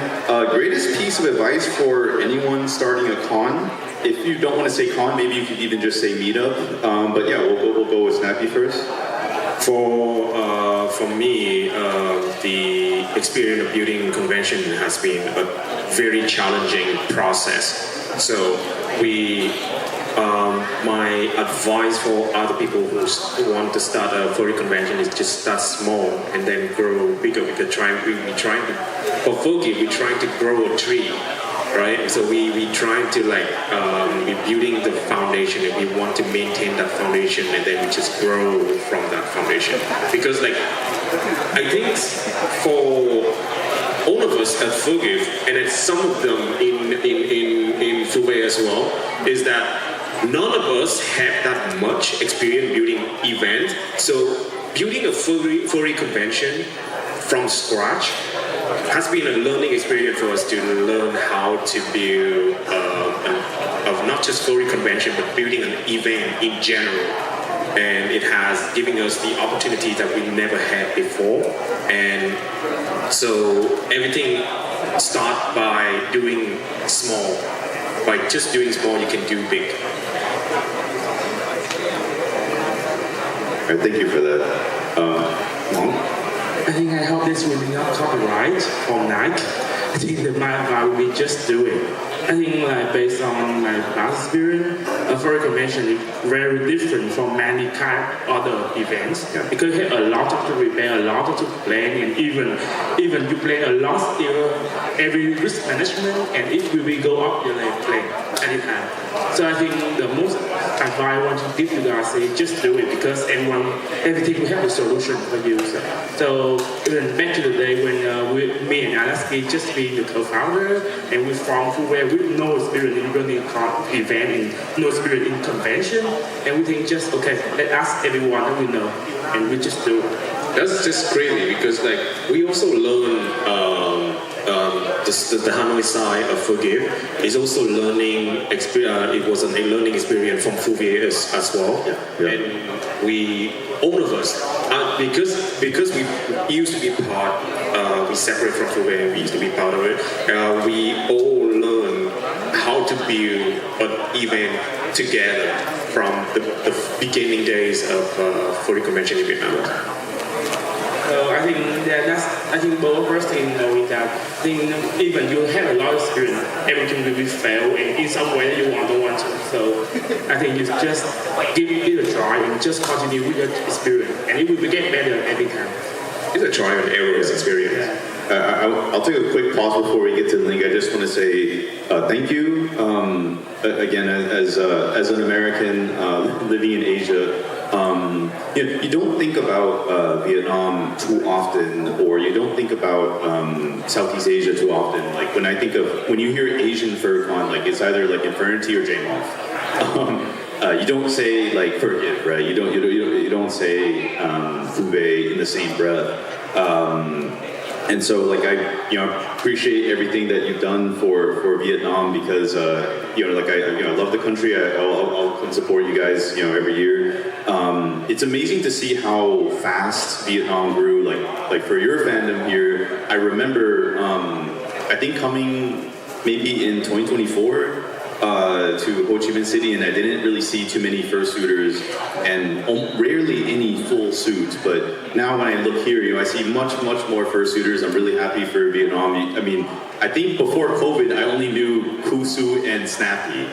Greatest piece of advice for anyone starting a con? If you don't want to say con, maybe you could even just say meetup. But yeah, we'll go with Snappy first. For me, the experience of building convention has been a very challenging process. So my advice for other people who want to start a furry convention is just start small and then grow bigger. Because for FUVE, we're trying to grow a tree, right? So we trying to we're building the foundation and we want to maintain that foundation and then we just grow from that foundation. Because I think for all of us at FUVE, and then some of them in FUVE as well, is that none of us have that much experience building events. So building a furry convention from scratch has been a learning experience for us to learn how to build not just furry convention, but building an event in general. And it has given us the opportunity that we never had before. And so everything starts by doing small. By just doing small, you can do big. All right, thank you for that. Mong? I think I hope this will be not copyright from Nike. I think that my advice will be just do it. I think based on my past experience, a furry convention is very different from many kind of other events because you have a lot of to prepare, a lot of to plan, and even you play a lot still every risk management, and if we will go up, you play anytime. So I think the most advice I want to give you guys is just do it because everything will have a solution for you. So even back to the day when me and Alaski just being the co-founder and we formed FUVE with no experience in running event and no experience in convention, and we think just let us everyone that we know and we just do it. That's just crazy because like we also learn the Hanoi side of FUVE is also learning it was a learning experience from FUVE as well. And we all of us because we used to be part we separate from FUVE, we used to be part of it, we all learn how to build an event together from the beginning days of Furry Convention in Vietnam. So I think I think both of us in knowing that I think even you have a lot of experience, everything will be fail and in some way you don't want to. So I think you just give it a try and just continue with your experience and it will get better every time. It's a trial and error experience. I'll take a quick pause before we get to the link. I just want to say thank you. Again, as an American living in Asia, you don't think about Vietnam too often, or you don't think about Southeast Asia too often. Like when you hear Asian FurCon, like it's either like Eternity or JMOF. You don't say like FurGive, right? You don't say FUVE in the same breath. And so, like I appreciate everything that you've done for Vietnam because I love the country. I'll come support you guys every year. It's amazing to see how fast Vietnam grew. Like for your fandom here, I remember I think coming maybe in 2024. To Ho Chi Minh City, and I didn't really see too many fursuiters and rarely any full suits. But now when I look here, I see much more fursuiters. I'm really happy for Vietnam. I mean, I think before COVID, I only knew Kusu and Snappy,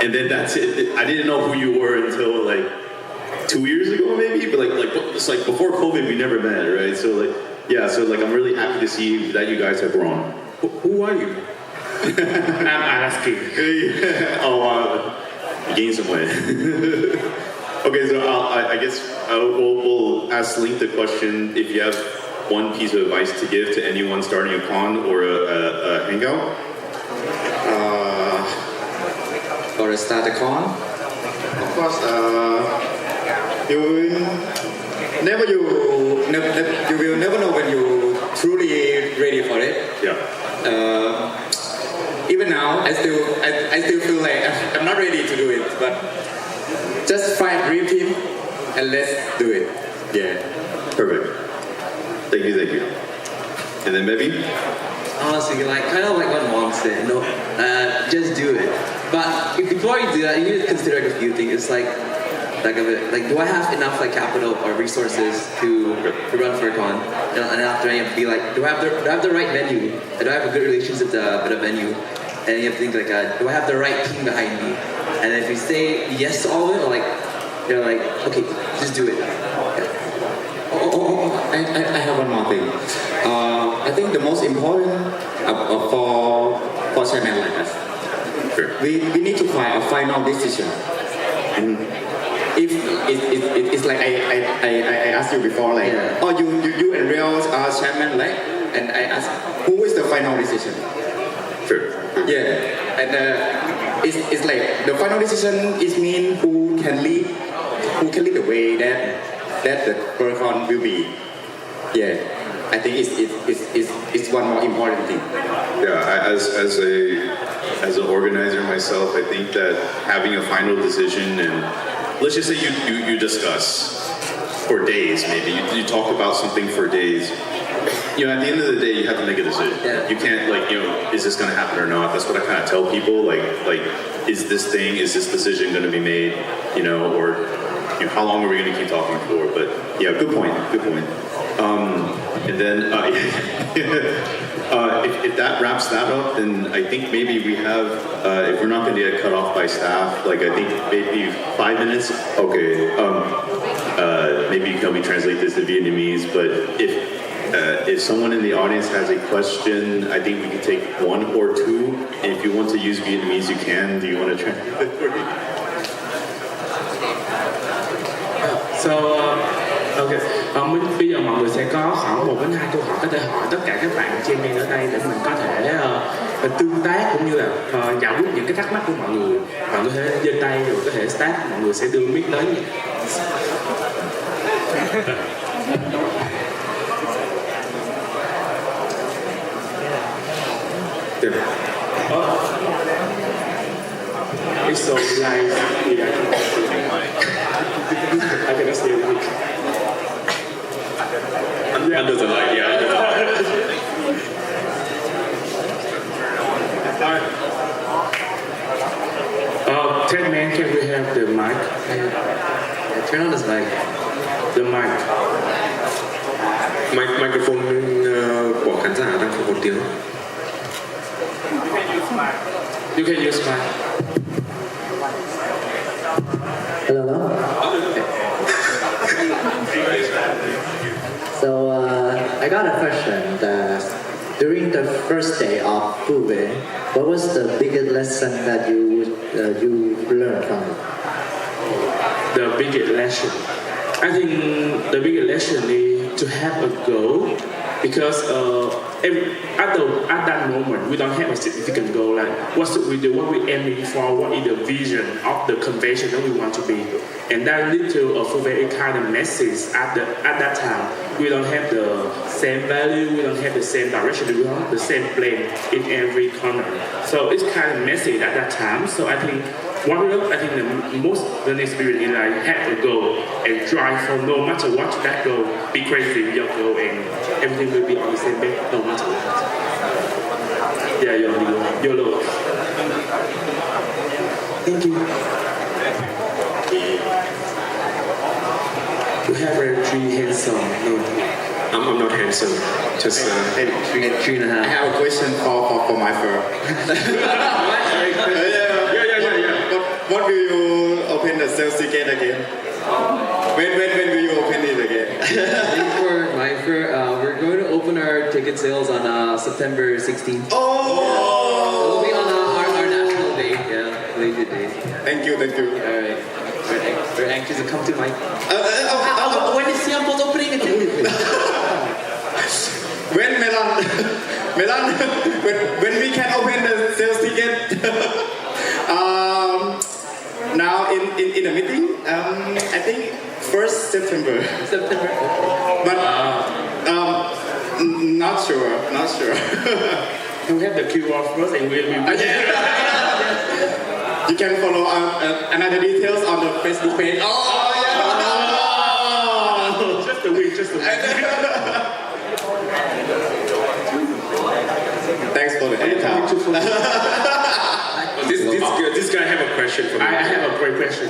and then that's it. I didn't know who you were until like 2 years ago, maybe. But it's like before COVID, we never met, right? So I'm really happy to see that you guys have grown. Who are you? I'm asking. Gain some weight. Okay, so I guess we'll ask Link the question if you have one piece of advice to give to anyone starting a con or a hangout. Or a start a con. Of course, you will never know when you truly ready for it. Yeah. Even now, I still feel like I'm not ready to do it, but just find a dream team and let's do it. Yeah. Perfect. Thank you. And then maybe? Honestly, kind of like what Mom said, just do it. But before you do that, you need to consider a few things. It's like do I have enough capital or resources to run for a con? And after I have to be like, do I have the right venue? Do I have a good relationship with the venue? And you have to think do I have the right team behind me? And if you say yes to all of it, or you're like, okay, just do it. I have one more thing. I think the most important for channel like us, we need to find a final decision. If it's like I asked you before, you and Real are chairman, and I asked who is the final decision. Sure. Yeah, and it's like the final decision is mean who can lead the way that the FurCon will be. Yeah, I think it's one more important thing. Yeah, as an organizer myself, I think that having a final decision, and let's just say you discuss for days, maybe you talk about something for days. At the end of the day, you have to make a decision. Yeah. You can't is this going to happen or not? That's what I kind of tell people. Is this decision going to be made? Or how long are we going to keep talking for? But yeah, good point. And then if that wraps that up, then I think maybe we have, if we're not going to get cut off by staff, I think maybe 5 minutes. Okay. Maybe you can help me translate this to Vietnamese, but if someone in the audience has a question, I think we can take 1 or 2. If you want to use Vietnamese, you can. Do you want to translate for me? Ok, bây giờ mọi người sẽ có khoảng 1 đến 2 câu hỏi có thể hỏi tất cả các bạn trên đây ở đây để mình có thể tương tác cũng như là giải quyết những cái thắc mắc của mọi người. Bạn có thể giơ tay rồi có thể start, mọi người sẽ đưa mic đến. It's so nice. I cannot say it. Under the light, yeah. Under the light. 10 man, can we have the mic? Turn on this mic. The mic. Microphone của khán giả đang không một tiếng. You can use mic. Hello. So I got a question. During the first day of FUVE, what was the biggest lesson that you learned from it? The biggest lesson. I think the biggest lesson is to have a goal, because at that moment we don't have a significant goal, like what should we do, what we aiming for, what is the vision of the convention that we want to be, and that lead to a very kind of message at that time. We don't have the same value, we don't have the same direction, we don't have the same plan in every corner. So it's kind of messy at that time. So I think the most learning experience is like have a goal and drive for no matter what that goal. Be crazy with your goal and everything will be on the same page no matter what. Yeah, YOLO. Thank you. You have a three handsome. No, I'm not handsome. Just Three and a I half. have a question for my fur. What will you open the sales ticket again? When will you open it again? For we're going to open our ticket sales on September 16th. Oh! It'll be on our national day, yeah, Labor Day. Thank you. Alright. We're anxious to come to my... when is Siampo's opening again? When Melon, when we can open the sales ticket? Now in a meeting, I think 1st September. But not sure. you have the QR first and we'll be You can follow another details on the Facebook page. Just a week. Thanks for the airtime. this guy have a question for me. I have a great question.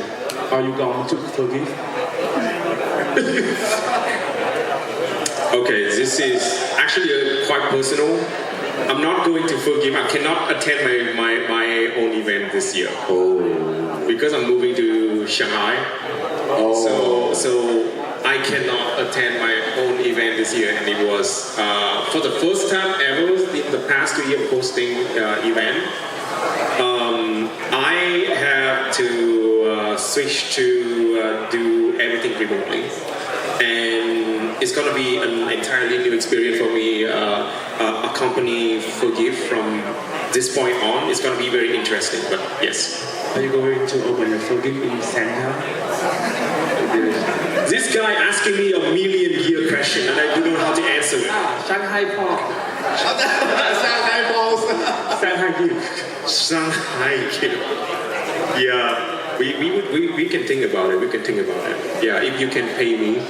Are you going to forgive? Okay, this is actually quite personal. I'm not going to forgive. I cannot attend my own event this year. Because I'm moving to Shanghai. So I cannot attend my own event this year, and it was for the first time ever in the past 2 years hosting event. I have to switch to do everything remotely, and it's gonna be an entirely new experience for me. A company FUVE from this point on, it's gonna be very interesting. But yes. Are you going to open a FUVE in Shanghai? This guy asking me a million-year question, and I don't know how to answer it. Shanghai Park. Shanghai balls. Shanghai Park. Shanghai. Yeah. We can think about it. Yeah, if you can pay me.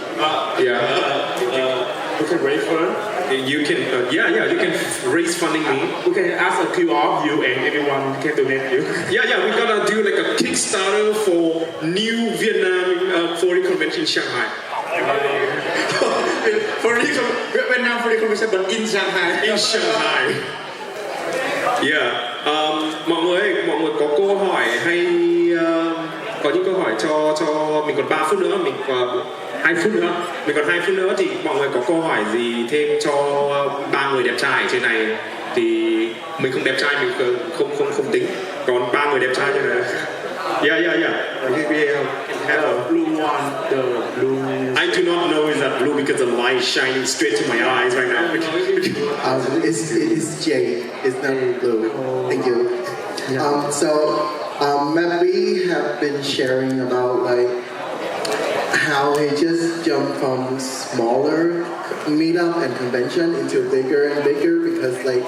You can raise fund. You can. You can raise funding me. We can ask a QR you and everyone can donate you. Yeah. We're gonna do like a Kickstarter for new Vietnam Furry Convention in Shanghai. Vietnam Furry Convention, but in Shanghai. In Shanghai. Yeah. Mọi người có câu hỏi hay có những câu hỏi cho mình còn 3 phút nữa, mình còn 2 phút nữa. Mình còn 2 phút nữa thì mọi người có câu hỏi gì thêm cho 3 người đẹp trai ở trên này, thì mình không đẹp trai mình không tính. Còn 3 người đẹp trai như này. Yeah. Hello. Blue one, the blue. I do not know is that blue because the light shining straight to my eyes right now. It's jade. It's not blue. Thank you. Mappy have been sharing about like how he just jumped from smaller meetup and convention into bigger and bigger because like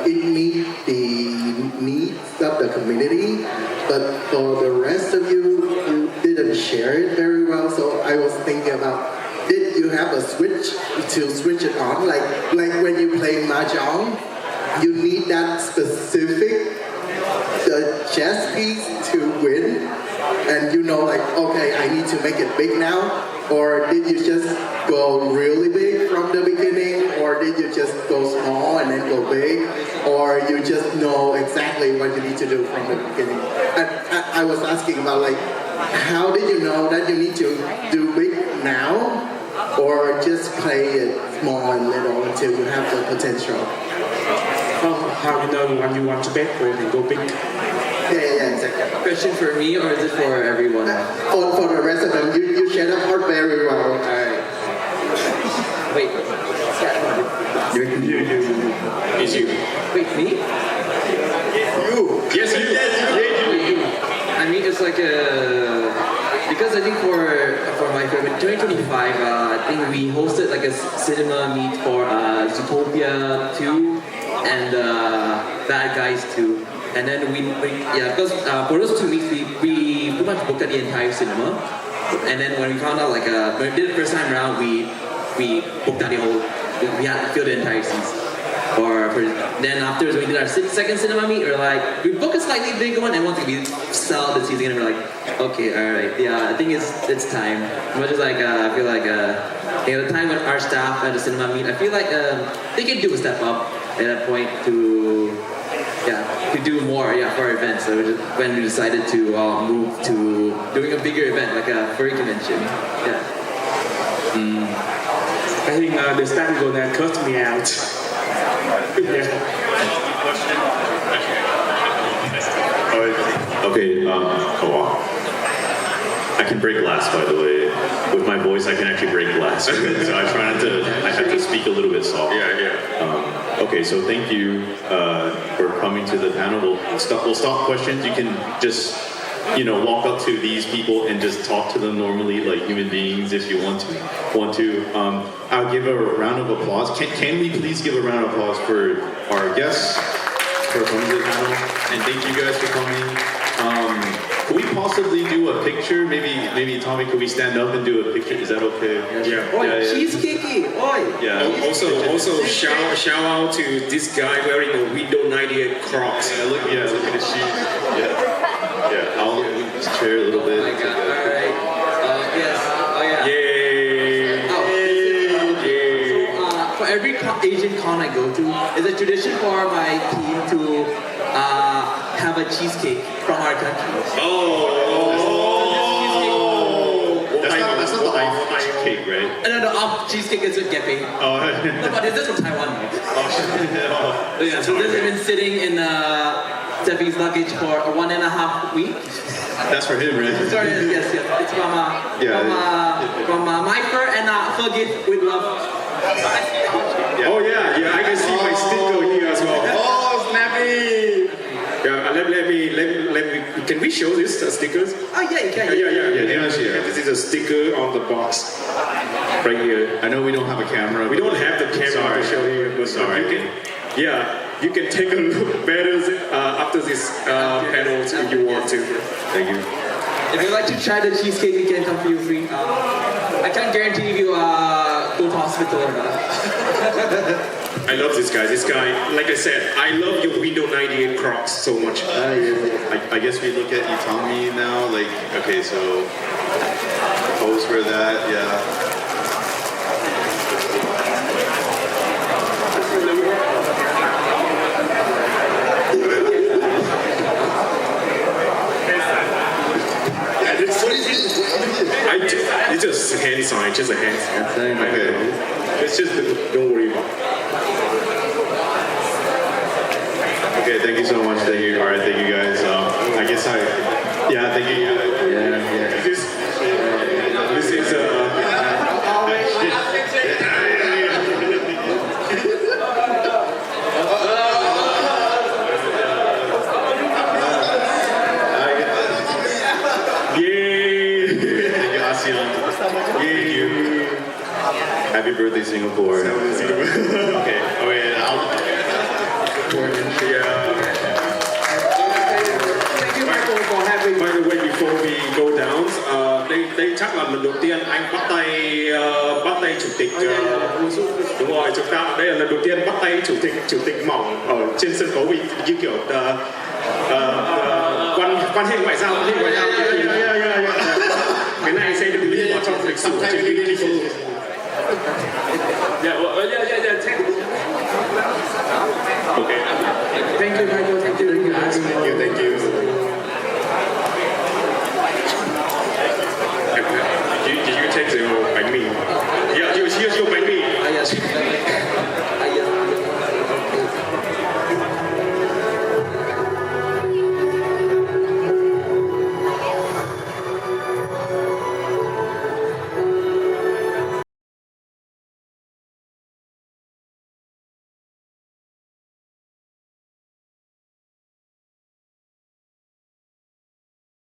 it meet the needs of the community, but for the rest of you didn't share it very well. So I was thinking about, did you have a switch to switch it on? Like when you play mahjong, you need that specific chess piece to win, and you know, like, okay, I need to make it big now. Or did you just go really big from the beginning? Or did you just go small and then go big? Or you just know exactly what you need to do from the beginning? I was asking about, like, how did you know that you need to do big now? Or just play it small and little until you have the potential? How you know when you want to bet or you can go big? Yeah, exactly. Question for me or is it for everyone? For the rest of them, you share that part very well. Alright. Wait. It's you. Wait, me? You. Yes, you. I mean, it's like because I think for my favorite 2025, I think we hosted like a cinema meet for Zootopia 2 and Bad Guys 2. And then because for those 2 weeks, we pretty much booked the entire cinema. And then when we found out, like, when we did it the first time around, we booked out the whole, we had to fill the entire seats. Then afterwards, when we did our second cinema meet, we were like, we booked a slightly bigger one, and once we sell the seats again, we're like, okay, alright, yeah, I think it's time. Much as like, I feel like, the time with our staff at the cinema meet, I feel like they can do a step up at that point to do more, for our events. So when we decided to move to doing a bigger event, like a furry convention. I think the staff is gonna cut me out. Okay, I can break glass, by the way. With my voice, I can actually break glass. So I try not to, I have to speak a little bit soft. Okay, so thank you for coming to the panel. We'll stop questions. You can just, walk up to these people and just talk to them normally, like human beings, if you want to. I'll give a round of applause. Can we please give a round of applause for our guests for coming to the panel? And thank you guys for coming. Could we possibly do a picture? Maybe Tommy, could we stand up and do a picture? Is that okay? Yeah. Oi, cheesecakey! Oi! Yeah. Also shout out to this guy wearing a Windows 98 Crocs. Look at his shoes. Yeah. I'll just chair a little bit. Oh my god, alright. Yes. Oh yeah. Yay! So for every Asian con I go to, it's a tradition for my team to have a cheesecake from our country. That's not the ice cake, right? No, cheesecake is with Gepe. No, but this is from Taiwan. So this has been sitting in Steffi's luggage for 1.5 weeks. That's for him, right? Sorry, yes. It's from my fur and fur gift with love. Oh yeah, I can see my sticker here as well. Oh, snappy! Yeah, let me. Can we show this stickers? Oh yeah, you can. Yeah. This is a sticker on the box, right here. I know we don't have a camera. We don't have the camera to show you, but you can take a look better after this panel if you want to. Thank you. If you'd like to try the cheesecake, we can come for you free. I can't guarantee if you go to hospital or not. I love this guy. This guy, like I said, I love your Windows 98 Crocs so much. I guess we look at Itami now. Like, okay, so pose for that, yeah. It's just a hand sign, just a hand sign. Okay. It's just, don't worry about it. Okay, thank you so much. Thank you. All right, thank you guys. Thank you. Yeah. This is Happy birthday, Singapore. Okay. important. Yeah. Thank you Michael for having By the way, before we go down, đây chắc là lần đầu tiên anh bắt tay chủ tịch. Đúng rồi, chúng ta đây là lần đầu tiên bắt tay chủ tịch mỏng ở trên sân khấu như kiểu quan hệ ngoại giao. Cái này sẽ được ghi vào trong lịch sử của chương trình. Yeah, well, yeah. Okay. Thank you Michael, thank you.